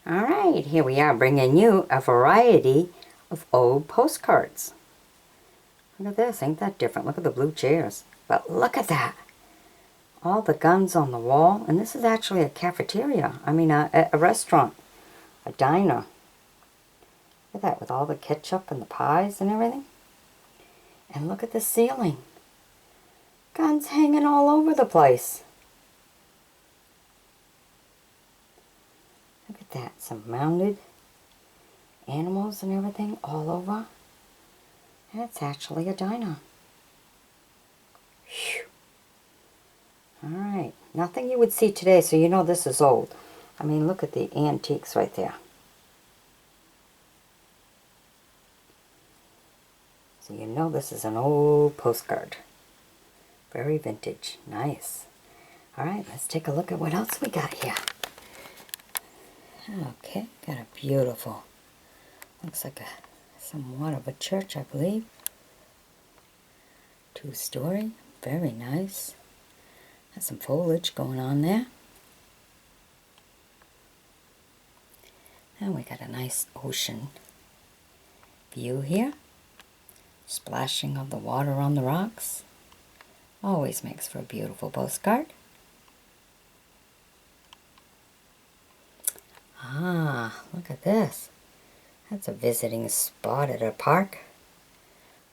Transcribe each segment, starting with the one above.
Alright, here we are bringing you a variety of old postcards. Look at this, ain't that different? Look at the blue chairs. But look at that! All the guns on the wall, and this is actually a cafeteria. I mean a restaurant, a diner. Look at that, with all the ketchup and the pies and everything. And look at the ceiling. Guns hanging all over the place. Look at that, some mounted animals and everything all over. And it's actually a diner. Whew. Alright, nothing you would see today, so you know this is old. I mean, look at the antiques right there. So you know this is an old postcard. Very vintage. Nice. Alright, let's take a look at what else we got here. Okay, got a beautiful, looks like somewhat of a church, I believe. 2-story, very nice. Has some foliage going on there. And we got a nice ocean view here. Splashing of the water on the rocks. Always makes for a beautiful postcard. Ah, look at this. That's a visiting spot at a park.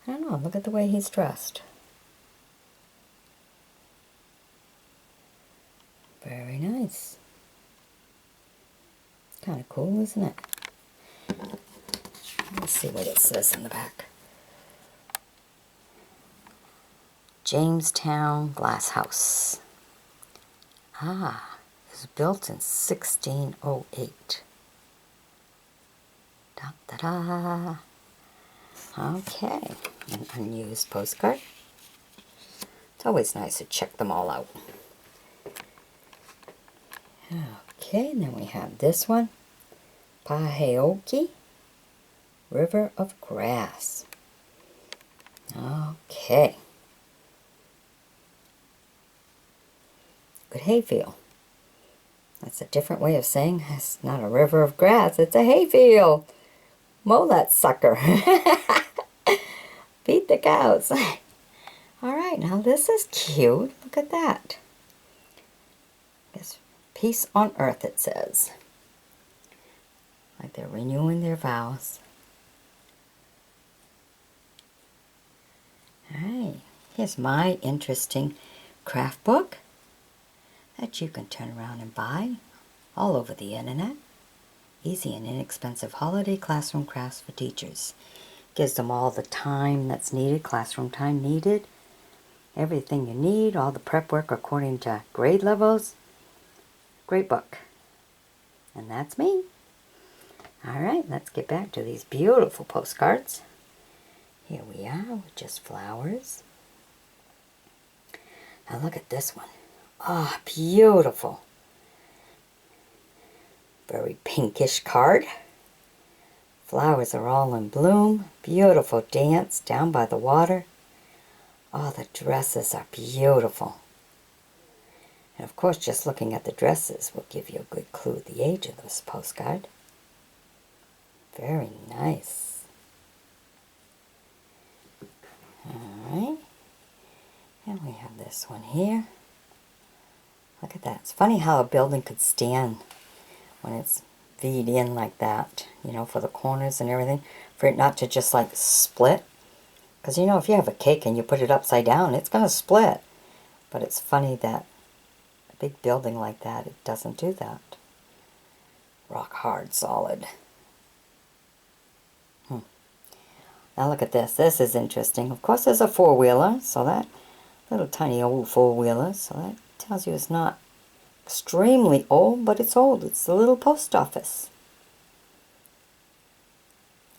I don't know, look at the way he's dressed. Very nice. Kind of cool, isn't it? Let's see what it says in the back. Jamestown Glass House. Ah, it was built in 1608. Da-da-da. Okay, an unused postcard. It's always nice to check them all out. Okay, and then we have this one. Paheoki, River of Grass. Okay. Good hayfield. That's a different way of saying it's not a river of grass, it's a hayfield. Mow that sucker. Feed the cows. Alright, now this is cute. Look at that. Guess peace on earth, it says. Like they're renewing their vows. Alright, here's my interesting craft book that you can turn around and buy all over the internet. Easy and inexpensive holiday classroom crafts for teachers. Gives them all the time that's needed, classroom time needed. Everything you need, all the prep work according to grade levels. Great book. And that's me. Alright, let's get back to these beautiful postcards. Here we are with just flowers. Now look at this one. Ah, oh, beautiful. Very pinkish card. Flowers are all in bloom. Beautiful dance down by the water. Oh, the dresses are beautiful. And of course, just looking at the dresses will give you a good clue of the age of this postcard. Very nice. Alright. And we have this one here. Look at that. It's funny how a building could stand when it's V'd in like that, you know, for the corners and everything, for it not to just like split. Because you know, if you have a cake and you put it upside down, it's going to split. But it's funny that a big building like that, it doesn't do that. Rock hard, solid. Now look at this. This is interesting. Of course, there's a four-wheeler, so that little tiny old four-wheeler, so that tells you it's not extremely old, but it's old. It's the little post office.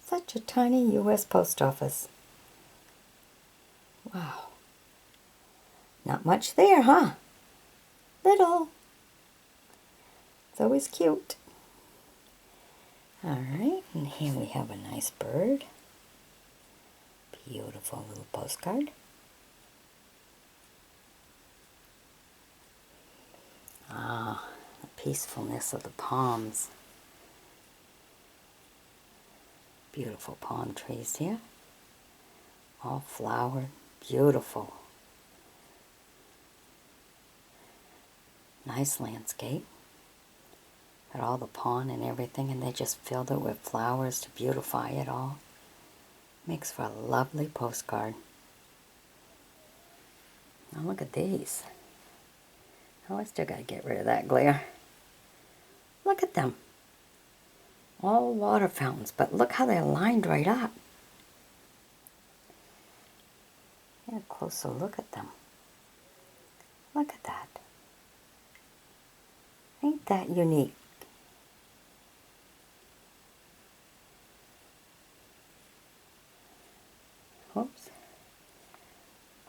Such a tiny U.S. post office. Wow. Not much there, huh? Little. It's always cute. Alright, and here we have a nice bird. Beautiful little postcard. Ah, the peacefulness of the palms. Beautiful palm trees here. All flowered. Beautiful. Nice landscape. Got all the pond and everything, and they just filled it with flowers to beautify it all. Makes for a lovely postcard. Now look at these. Oh, I still gotta get rid of that glare. Look at them. All water fountains, but look how they're lined right up. Get a closer look at them. Look at that. Ain't that unique? Oops.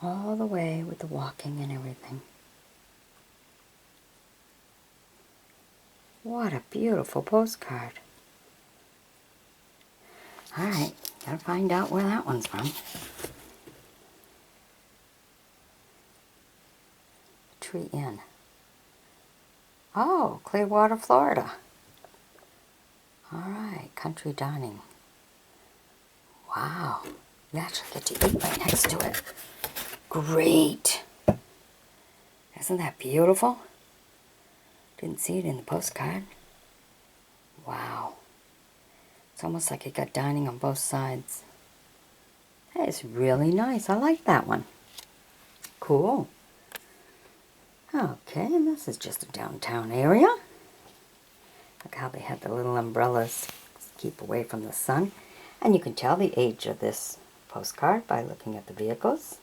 All the way with the walking and everything. What a beautiful postcard. Alright, gotta find out where that one's from. Tree Inn. Oh, Clearwater, Florida. Alright, country dining. Wow. You actually get to eat right next to it. Great. Isn't that beautiful? Didn't see it in the postcard. Wow. It's almost like you got dining on both sides. That is really nice. I like that one. Cool. Okay, and this is just a downtown area. Look how they have the little umbrellas to keep away from the sun. And you can tell the age of this postcard by looking at the vehicles.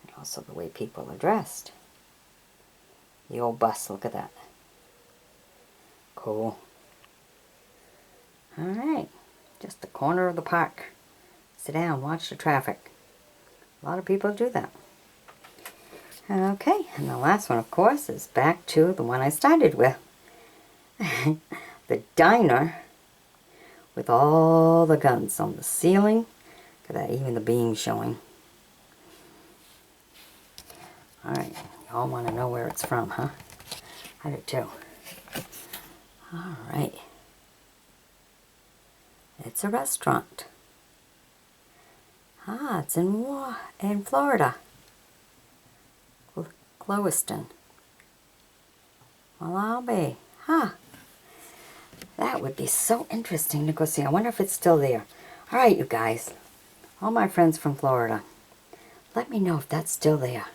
And also the way people are dressed. The old bus, look at that. Cool. Alright, just the corner of the park. Sit down, watch the traffic. A lot of people do that. Okay, and the last one, of course, is back to the one I started with. The diner with all the guns on the ceiling. Look at that, even the beam showing. Alright, you all want to know where it's from, huh? I do too. Alright. It's a restaurant. Ah, it's in Florida. Clowiston. Well, I'll be. Huh. That would be so interesting to go see. I wonder if it's still there. Alright, you guys. All my friends from Florida. Let me know if that's still there.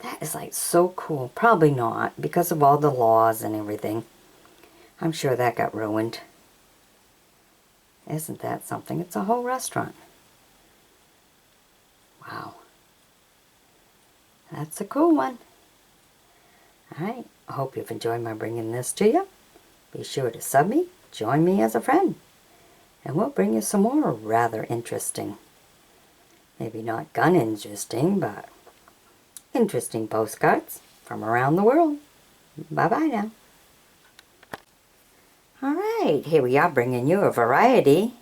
That is like so cool. Probably not, because of all the laws and everything. I'm sure that got ruined. Isn't that something? It's a whole restaurant. Wow. That's a cool one. Alright, I hope you've enjoyed my bringing this to you. Be sure to sub me, join me as a friend, and we'll bring you some more rather interesting, maybe not gun interesting, but interesting postcards from around the world. Bye-bye now. Alright, here we are bringing you a variety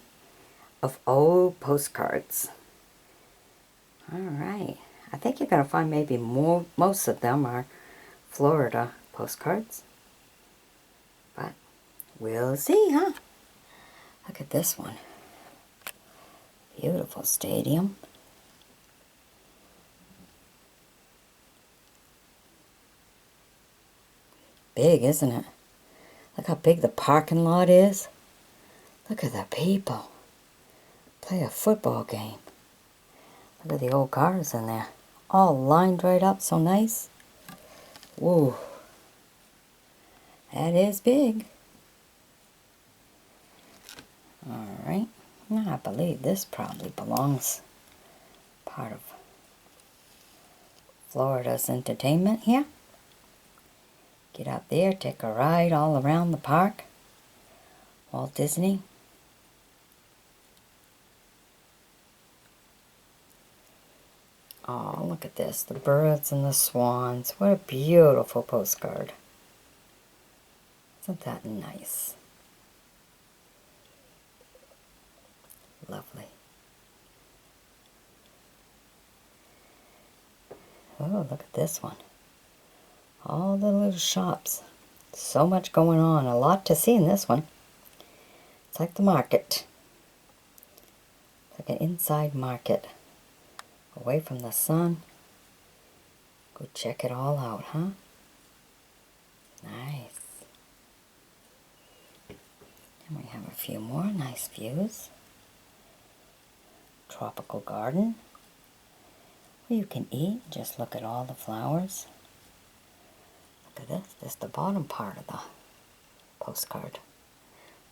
of old postcards. Alright, I think you're going to find maybe most of them are Florida postcards. But we'll see, huh? Look at this one. Beautiful stadium. Big, isn't it? Look how big the parking lot is. Look at the people. Play a football game. Look at the old cars in there. All lined right up so nice. Whoa. That is big. Alright. Now I believe this probably belongs part of Florida's entertainment here. Get out there, take a ride all around the park. Walt Disney. Oh, look at this. The birds and the swans. What a beautiful postcard. Isn't that nice? Lovely. Oh, look at this one. All the little shops. So much going on. A lot to see in this one. It's It's like the market. It's like an inside market. Away from the sun. Go check it all out, huh? Nice. And we have a few more nice views. Tropical garden. Where you can eat. Just look at all the flowers. Look at this. This is the bottom part of the postcard.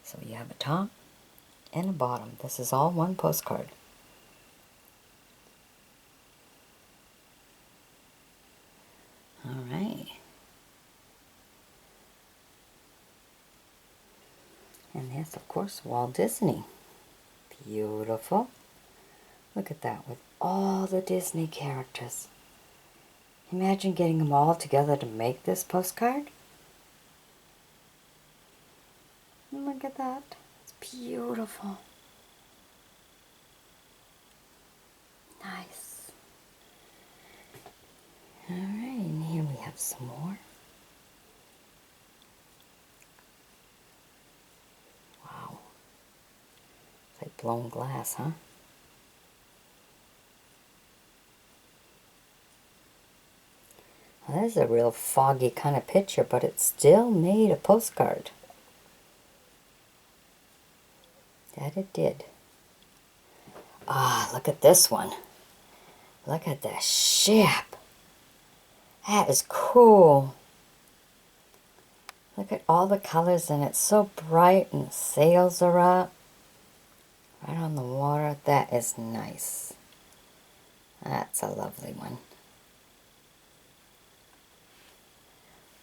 So you have a top and a bottom. This is all one postcard. All right. And there's, of course, Walt Disney. Beautiful. Look at that with all the Disney characters. Imagine getting them all together to make this postcard. Look at that. It's beautiful. Nice. All right, and here we have some more. Wow. It's like blown glass, huh? Well, that is a real foggy kind of picture, but it still made a postcard. That it did. Ah, look at this one. Look at the ship. That is cool. Look at all the colors and it's so bright and the sails are up. Right on the water. That is nice. That's a lovely one.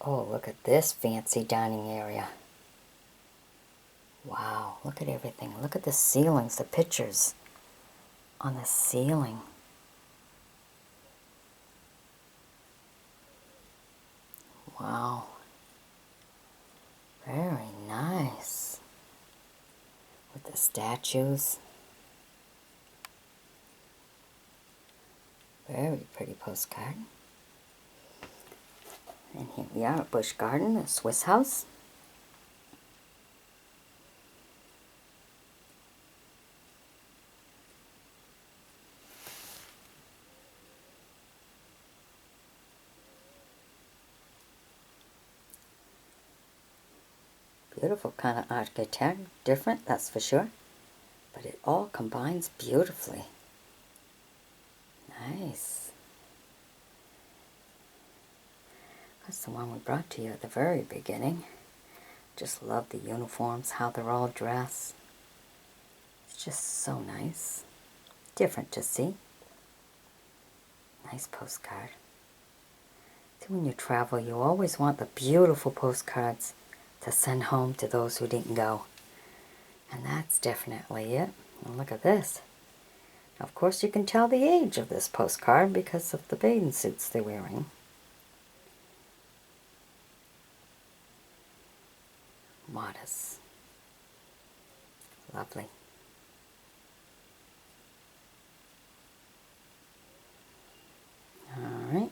Oh, look at this fancy dining area. Wow, look at everything. Look at the ceilings, the pictures on the ceiling. Wow. Very nice. With the statues. Very pretty postcard. And here we are at Busch Garden, a Swiss house. Beautiful kind of architect, different, that's for sure. But it all combines beautifully. Nice. That's the one we brought to you at the very beginning. Just love the uniforms, how they're all dressed. It's just so nice. Different to see. Nice postcard. See, when you travel, you always want the beautiful postcards to send home to those who didn't go. And that's definitely it. And look at this. Of course, you can tell the age of this postcard because of the bathing suits they're wearing. Modest. Lovely. Alright.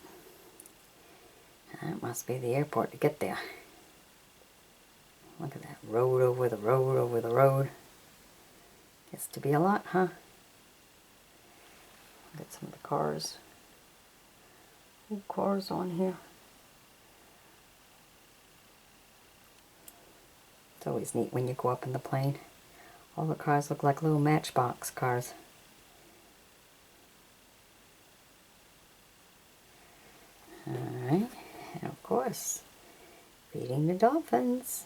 That must be the airport to get there. Look at that road over the road over the road. Gets to be a lot, huh? Look at some of the cars. Ooh, cars on here. It's always neat when you go up in the plane. All the cars look like little Matchbox cars. Alright, and of course, feeding the dolphins.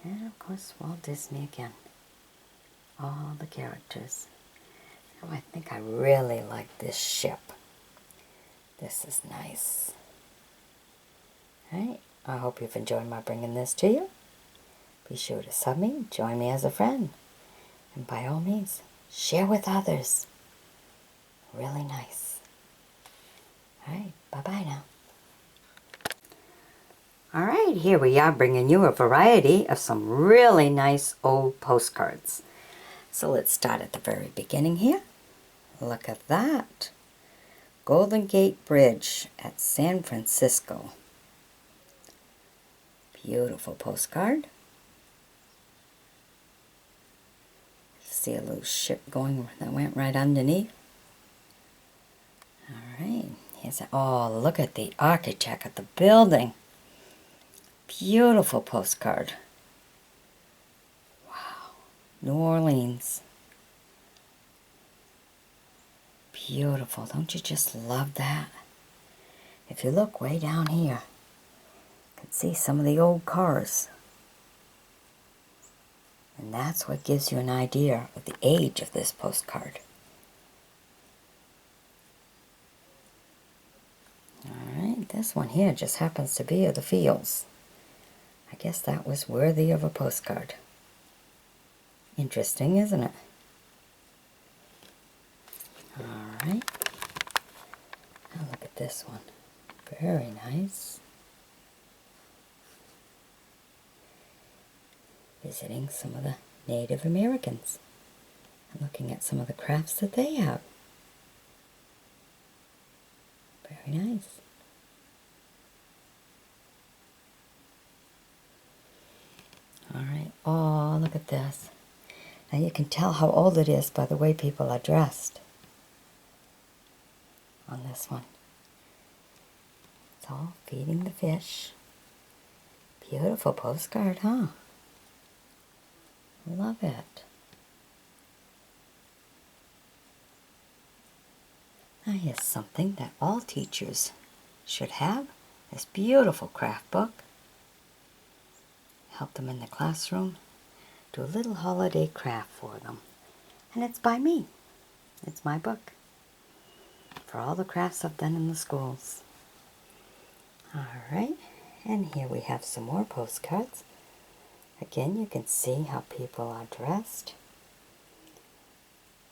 And of course, Walt Disney again. All the characters. Oh, I think I really like this ship. This is nice. Alright, I hope you've enjoyed my bringing this to you. Be sure to sub me, join me as a friend. And by all means, share with others. Really nice. Alright, bye-bye now. Alright, here we are bringing you a variety of some really nice old postcards. So let's start at the very beginning here. Look at that. Golden Gate Bridge at San Francisco. Beautiful postcard. See a little ship going that went right underneath. Alright, here's a, oh, look at the architect of the building. Beautiful postcard. Wow, New Orleans. Beautiful, don't you just love that? If you look way down here, you can see some of the old cars. And that's what gives you an idea of the age of this postcard. Alright, this one here just happens to be of the fields. I guess that was worthy of a postcard. Interesting, isn't it? Alright. Now look at this one. Very nice. Visiting some of the Native Americans and looking at some of the crafts that they have. Very nice. Alright, oh, look at this. Now you can tell how old it is by the way people are dressed on this one. It's all feeding the fish. Beautiful postcard, huh? Love it. Now here's something that all teachers should have. This beautiful craft book. Help them in the classroom. Do a little holiday craft for them. And it's by me. It's my book. For all the crafts I've done in the schools. Alright, and here we have some more postcards. Again, you can see how people are dressed.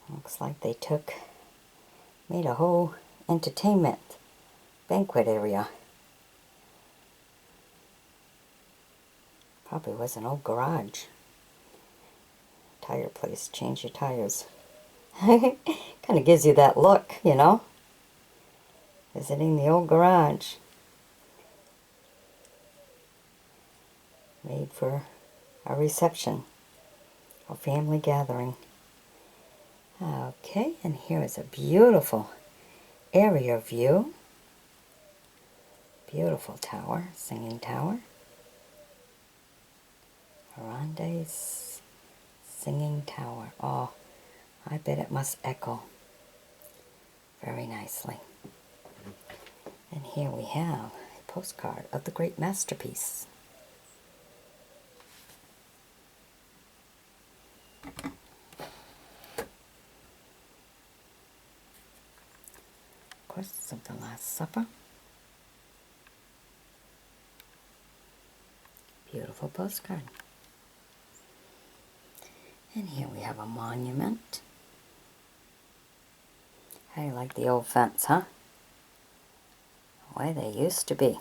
Looks like they made a whole entertainment banquet area. Probably was an old garage. Tire place, change your tires. Kind of gives you that look, you know. Visiting the old garage. Made for a reception, a family gathering. Okay, and here is a beautiful area view. Beautiful tower, singing tower. Arande's singing tower. Oh, I bet it must echo very nicely. And here we have a postcard of the great masterpiece. Of course, it's of the Last Supper. Beautiful postcard. And here we have a monument. How do you like the old fence, huh? The way they used to be.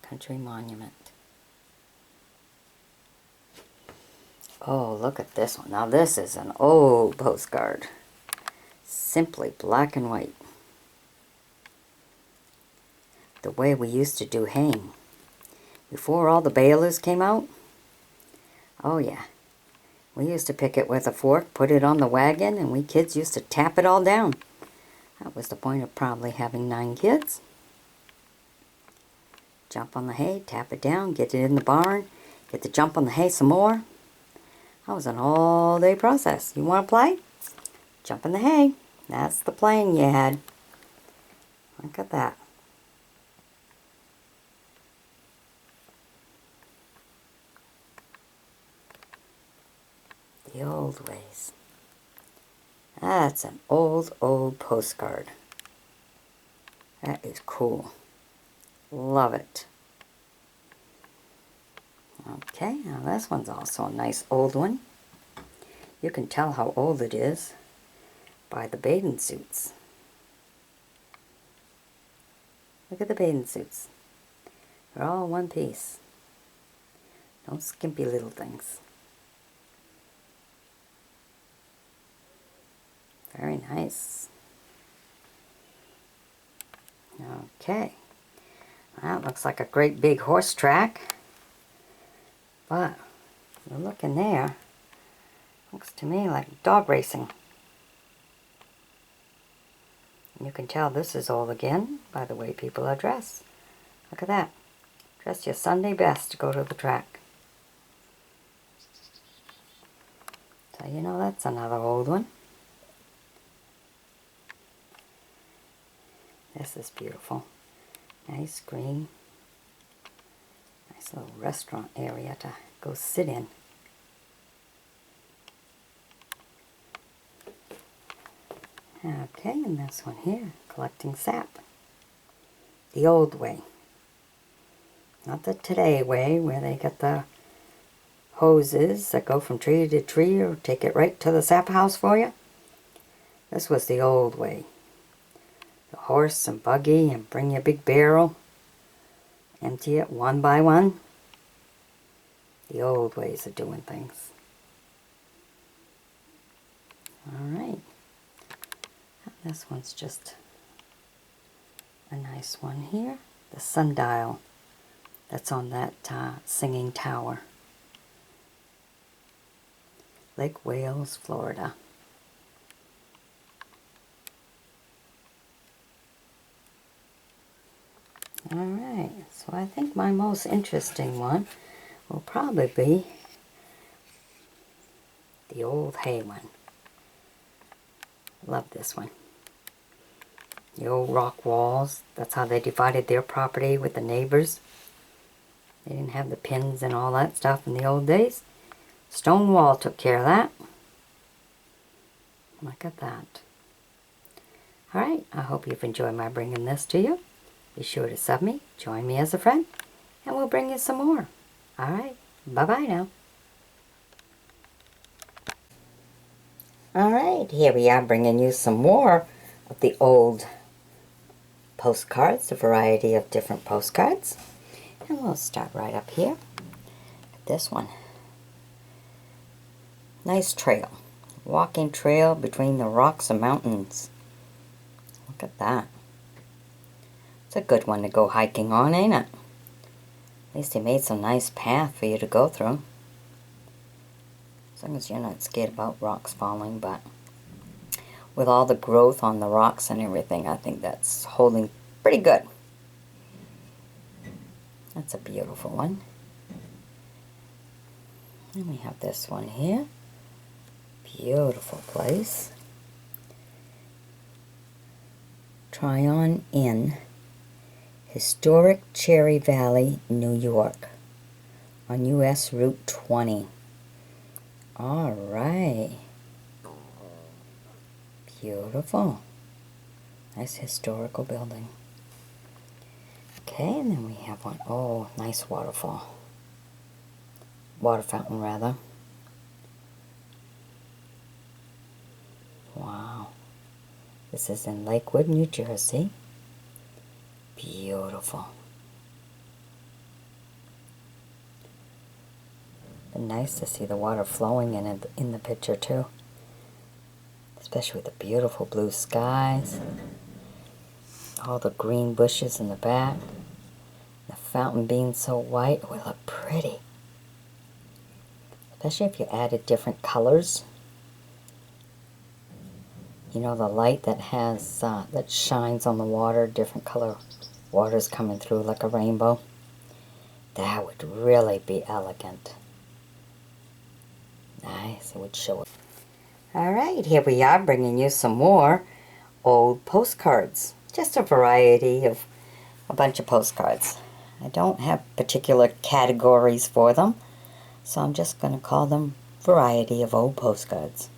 Country monument. Oh, look at this one. Now this is an old postcard. Simply black and white. The way we used to do haying. Before all the balers came out. Oh yeah. We used to pick it with a fork, put it on the wagon, and we kids used to tap it all down. That was the point of probably having 9 kids. Jump on the hay, tap it down, get it in the barn, get to jump on the hay some more. That was an all-day process. You want to play? Jump in the hay. That's the playing you had. Look at that. The old ways. That's an old postcard. That is cool. Love it. Okay, now this one's also a nice old one. You can tell how old it is by the bathing suits. Look at the bathing suits. They're all one piece. No skimpy little things. Very nice. Okay. That looks like a great big horse track. But you look in there, looks to me like dog racing. And you can tell this is old again by the way people are dressed. Look at that. Dress your Sunday best to go to the track. So you know that's another old one. This is beautiful. Nice green. Nice little restaurant area to go sit in. Okay, and this one here, collecting sap. The old way. Not the today way where they get the hoses that go from tree to tree or take it right to the sap house for you. This was the old way. The horse and buggy and bring your big barrel. Empty it one by one. The old ways of doing things. Alright. This one's just a nice one here. The sundial that's on that singing tower. Lake Wales, Florida. Alright, so I think my most interesting one will probably be the old hay one. Love this one. The old rock walls, that's how they divided their property with the neighbors. They didn't have the pins and all that stuff in the old days. Stone wall took care of that. Look at that. Alright, I hope you've enjoyed my bringing this to you. Be sure to sub me, join me as a friend, and we'll bring you some more. Alright, bye-bye now. Alright, here we are bringing you some more of the old postcards, a variety of different postcards. And we'll start right up here. This one. Nice trail. Walking trail between the rocks and mountains. Look at that. It's a good one to go hiking on, ain't it? At least he made some nice path for you to go through. As long as you're not scared about rocks falling, but with all the growth on the rocks and everything, I think that's holding pretty good. That's a beautiful one. And we have this one here. Beautiful place. Tryon Inn, historic Cherry Valley, New York, on US Route 20. Alright. Beautiful. Nice historical building. Okay, and then we have one. Oh, nice waterfall. Water fountain, rather. Wow. This is in Lakewood, New Jersey. Beautiful. And nice to see the water flowing in the picture too. Especially with the beautiful blue skies. All the green bushes in the back. The fountain being so white, it would look pretty. Especially if you added different colors. You know, the light that has that shines on the water, different color waters coming through like a rainbow. That would really be elegant. Nice, it would show it. Alright, here we are bringing you some more old postcards. Just a variety of a bunch of postcards. I don't have particular categories for them, so I'm just going to call them variety of old postcards.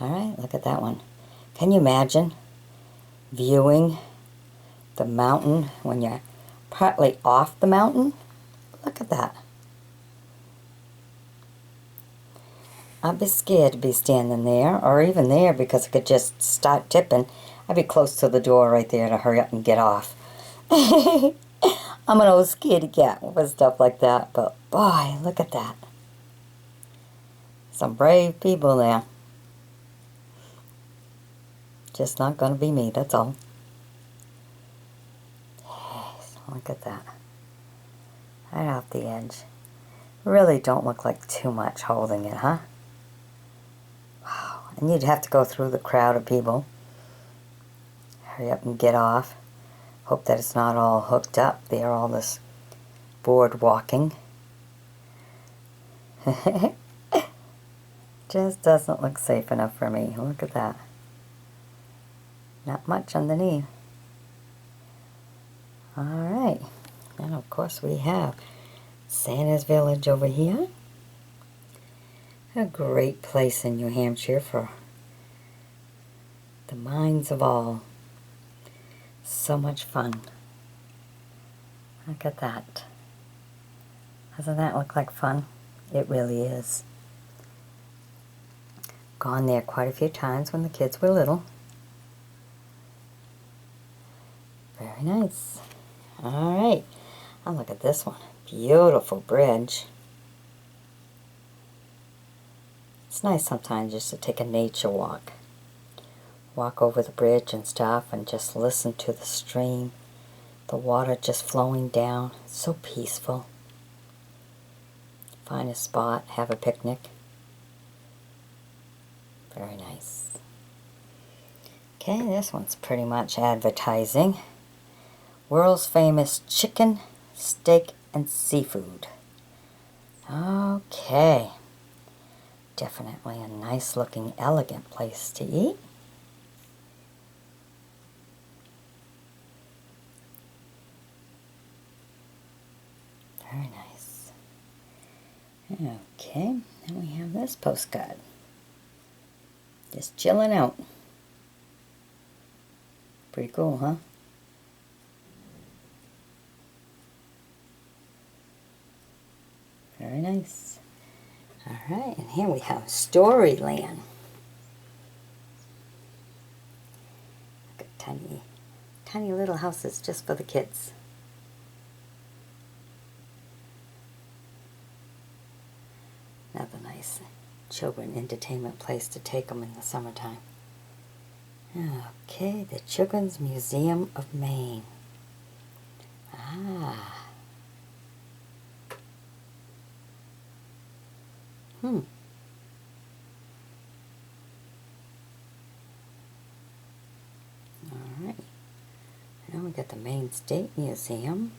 Alright, look at that one. Can you imagine viewing the mountain when you're partly off the mountain? Look at that. I'd be scared to be standing there, or even there, because I could just start tipping. I'd be close to the door right there to hurry up and get off. I'm an old scaredy cat with stuff like that, but boy, look at that. Some brave people there. Just not going to be me, that's all. Yes, look at that. Right off the edge. Really don't look like too much holding it, huh? Wow. And you'd have to go through the crowd of people. Hurry up and get off. Hope that it's not all hooked up there, all this board walking. Just doesn't look safe enough for me. Look at that. Not much underneath. Alright. And of course we have Santa's Village over here. A great place in New Hampshire for the minds of all. So much fun. Look at that. Doesn't that look like fun? It really is. Gone there quite a few times when the kids were little. Very nice. Alright. Oh, look at this one. Beautiful bridge. It's nice sometimes just to take a nature walk. Walk over the bridge and stuff and just listen to the stream. The water just flowing down. It's so peaceful. Find a spot, have a picnic. Very nice. Okay, this one's pretty much advertising. World's famous chicken, steak, and seafood. Okay. Definitely a nice looking, elegant place to eat. Very nice. Okay, then we have this postcard. Just chilling out. Pretty cool, huh? Very nice. Alright, and here we have Storyland. Look at tiny, tiny little houses just for the kids. Another nice children entertainment place to take them in the summertime. Okay, the Children's Museum of Maine. Ah. Alright. Now we got the Maine State Museum.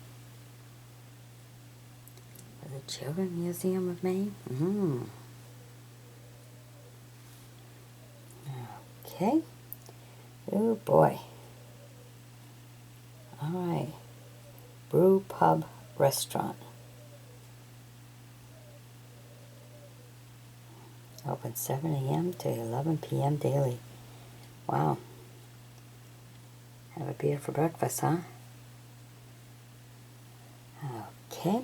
The Children's Museum of Maine. Okay. Oh boy. Alright. Brew Pub Restaurant. Open 7 a.m. to 11 p.m. daily. Wow. Have a beer for breakfast, huh? Okay.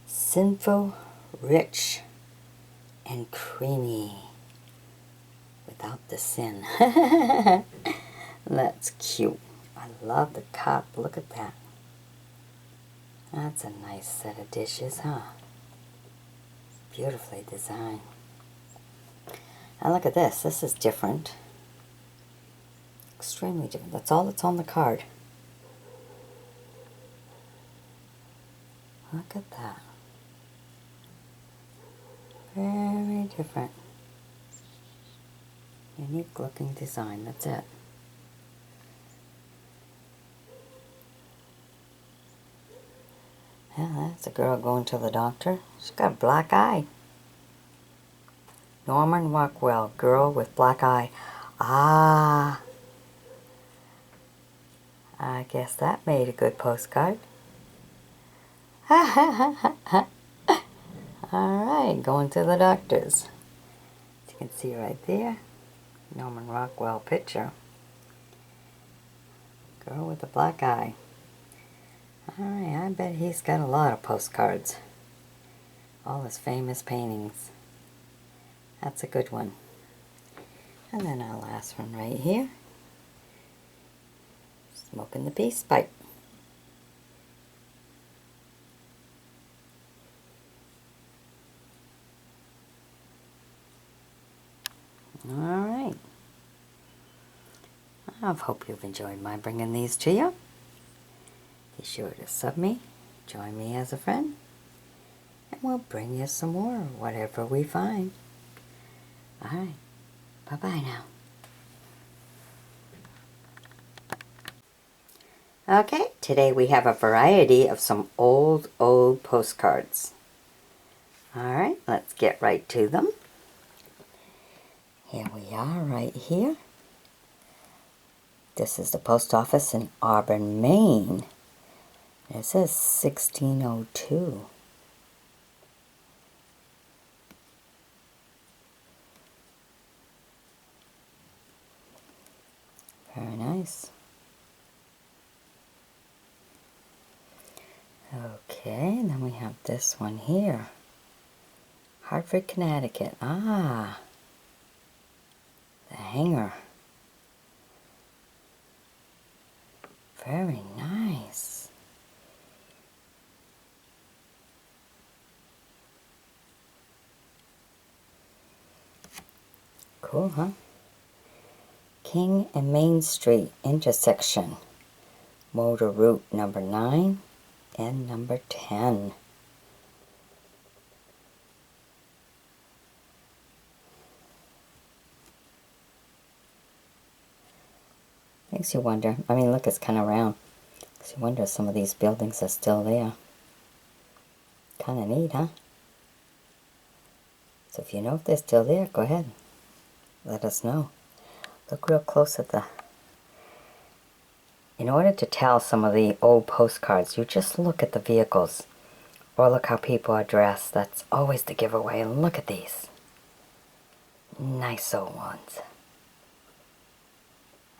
Sinful, rich, and creamy. Without the sin. That's cute. I love the cup. Look at that. That's a nice set of dishes, huh? Beautifully designed. Now look at this. This is different. Extremely different. That's all that's on the card. Look at that. Very different. Unique looking design. That's it. Yeah, that's a girl going to the doctor. She's got a black eye. Norman Rockwell, girl with black eye. Ah. I guess that made a good postcard. Alright, going to the doctor's. As you can see right there, Norman Rockwell picture. Girl with a black eye. Alright, I bet he's got a lot of postcards. All his famous paintings. That's a good one. And then our last one right here. Smoking the peace pipe. Alright. I hope you've enjoyed my bringing these to you. Be sure to sub me, join me as a friend, and we'll bring you some more, whatever we find. Alright, bye-bye now. Okay, today we have a variety of some old postcards. Alright, let's get right to them. Here we are, right here. This is the post office in Auburn, Maine. It says 1602. Very nice. Okay, and then we have this one here. Hartford, Connecticut. Ah, the hanger. Very nice. Cool, huh? King and Main Street intersection. Motor route number 9 and number 10. Makes you wonder. I mean, look, it's kind of round. Makes you wonder if some of these buildings are still there. Kind of neat, huh? So if you know if they're still there, go ahead. Let us know. Look real close at the... In order to tell some of the old postcards, you just look at the vehicles. Or look how people are dressed. That's always the giveaway. And look at these. Nice old ones.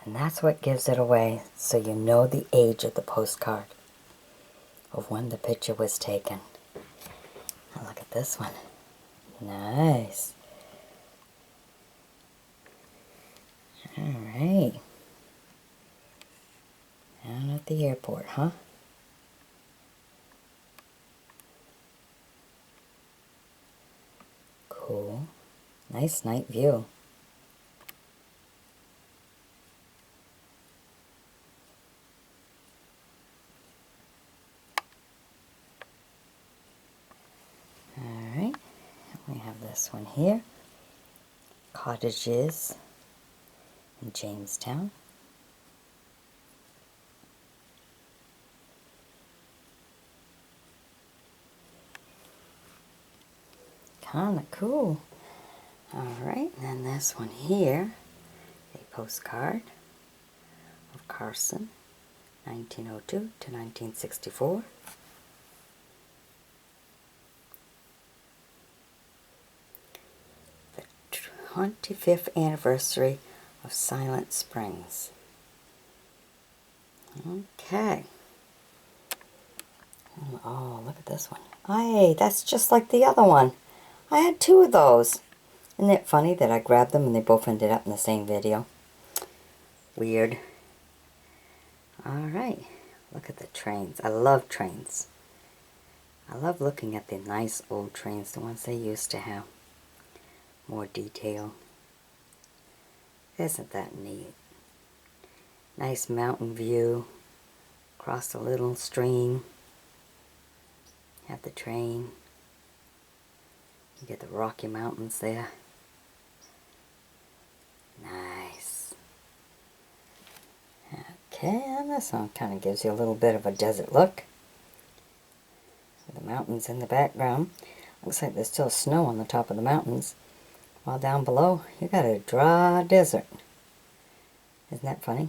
And that's what gives it away, so you know the age of the postcard, of when the picture was taken. Now look at this one. Nice. Alright. Down at the airport, huh? Cool. Nice night view. Alright, we have this one here. Cottages in Jamestown. Kinda cool. Alright, and then this one here, a postcard of Carson, 1902 to 1964. The 25th anniversary of Silent Springs. Okay. Oh, look at this one. Hey, that's just like the other one. I had 2 of those. Isn't it funny that I grabbed them and they both ended up in the same video? Weird. Alright, look at the trains. I love trains. I love looking at the nice old trains, the ones they used to have. More detail. Isn't that neat? Nice mountain view. Across a little stream. Have the train. You get the Rocky Mountains there. Nice. Okay, and this one kind of gives you a little bit of a desert look. With the mountains in the background. Looks like there's still snow on the top of the mountains. While down below, you got a dry desert. Isn't that funny?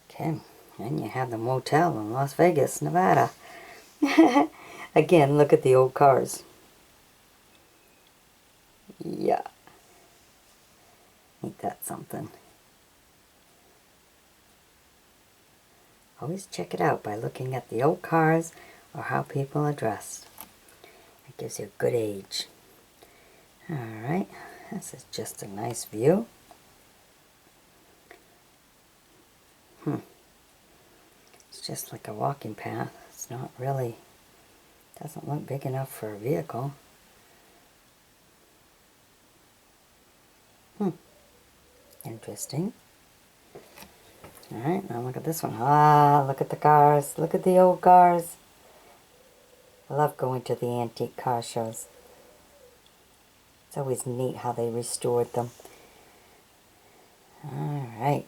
Okay, and you have the motel in Las Vegas, Nevada. Again, look at the old cars. Yeah. Ain't that something? Always check it out by looking at the old cars or how people are dressed. It gives you a good age. Alright, this is just a nice view. It's just like a walking path. It's not really, doesn't look big enough for a vehicle. Interesting. Alright, now look at this one. Ah, look at the cars. Look at the old cars. I love going to the antique car shows. It's always neat how they restored them. Alright.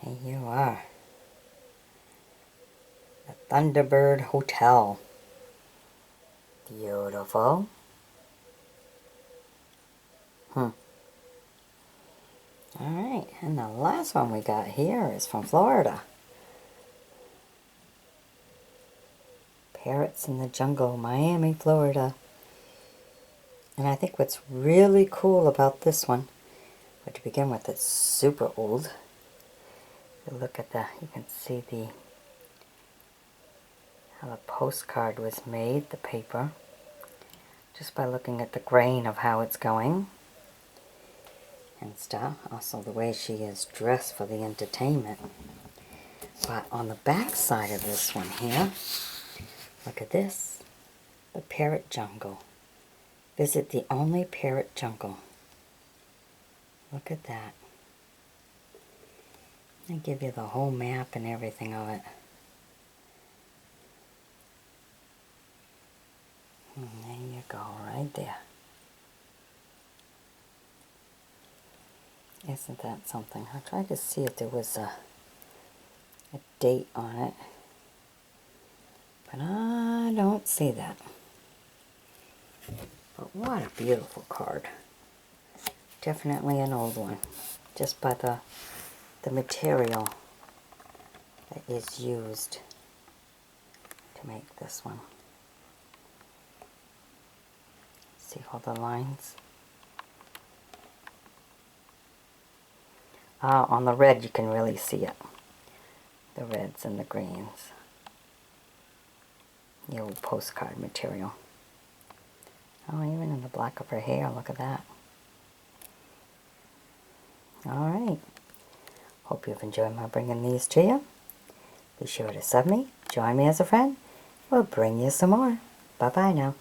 Here you are. The Thunderbird Hotel. Beautiful. Alright, and the last one we got here is from Florida. Parrots in the Jungle, Miami, Florida. And I think what's really cool about this one, but to begin with, it's super old. You look at you can see how the postcard was made, the paper, just by looking at the grain of how it's going and stuff. Also the way she is dressed for the entertainment. But on the back side of this one here, look at this. The Parrot Jungle. Visit the only parrot jungle. Look at that. They give you the whole map and everything of it. And there you go, right there. Isn't that something? I tried to see if there was a date on it, but I don't see that. But what a beautiful card. Definitely an old one, just by the material that is used to make this one. See all the lines? On the red you can really see it. The reds and the greens. The old postcard material. Oh, even in the black of her hair, look at that. Alright. Hope you've enjoyed my bringing these to you. Be sure to sub me, join me as a friend. We'll bring you some more. Bye-bye now.